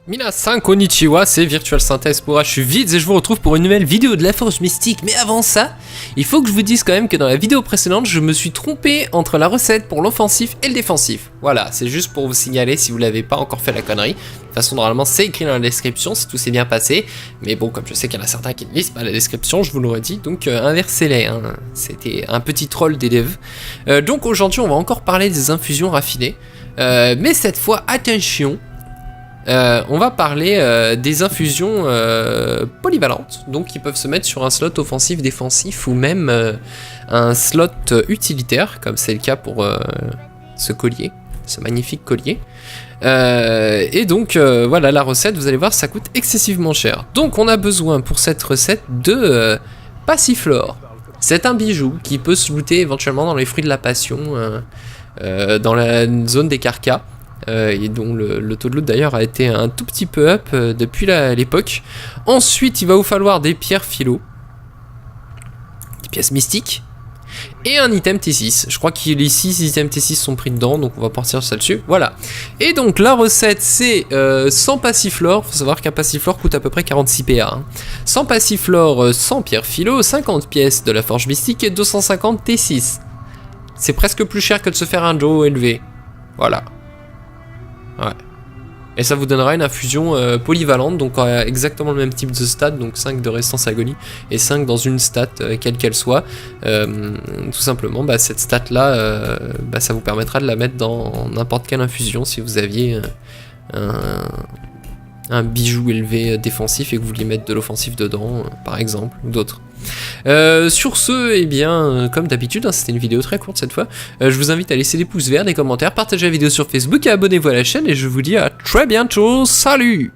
Minasan konnichiwa, c'est Virtual Synthèse pour je suis Vids et je vous retrouve pour une nouvelle vidéo de la Forge Mystique. Mais avant ça, il faut que je vous dise quand même que dans la vidéo précédente, je me suis trompé entre la recette pour l'offensif et le défensif. Voilà, c'est juste pour vous signaler si vous l'avez pas encore fait la connerie. De toute façon, normalement, c'est écrit dans la description si tout s'est bien passé. Mais bon, comme je sais qu'il y en a certains qui ne lisent pas la description, je vous le redis, donc inversez-les. Hein. C'était un petit troll des devs. Donc aujourd'hui, on va encore parler des infusions raffinées. Mais cette fois, attention. On va parler des infusions polyvalentes, donc qui peuvent se mettre sur un slot offensif, défensif ou même un slot utilitaire, comme c'est le cas pour ce collier, ce magnifique collier. Et donc voilà la recette, vous allez voir, ça coûte excessivement cher. Donc on a besoin pour cette recette de Passiflore. C'est un bijou qui peut se looter éventuellement dans les fruits de la passion, dans la zone des carcas. Et dont le taux de loot d'ailleurs a été un tout petit peu up depuis l'époque. Ensuite, il va vous falloir des pierres philo, des pièces mystiques et un item T6. Je crois que les 6 items T6 sont pris dedans, donc on va partir sur ça dessus. Voilà. Et donc la recette, c'est 100 Passiflore. Il faut savoir qu'un Passiflore coûte à peu près 46 PA. Hein. 100 Passiflore, 100 pierres philo, 50 pièces de la forge mystique et 250 T6. C'est presque plus cher que de se faire un Joe élevé. Voilà. Ouais. Et ça vous donnera une infusion polyvalente, donc exactement le même type de stat, donc 5 de résistance agonie et 5 dans une stat, quelle qu'elle soit. Tout simplement, cette stat là, ça vous permettra de la mettre dans n'importe quelle infusion si vous aviez un bijou élevé défensif et que vous vouliez mettre de l'offensif dedans, par exemple, ou d'autres. Sur ce, eh bien, comme d'habitude, hein, c'était une vidéo très courte cette fois, je vous invite à laisser des pouces verts, des commentaires, partager la vidéo sur Facebook et abonnez-vous à la chaîne et je vous dis à très bientôt, salut!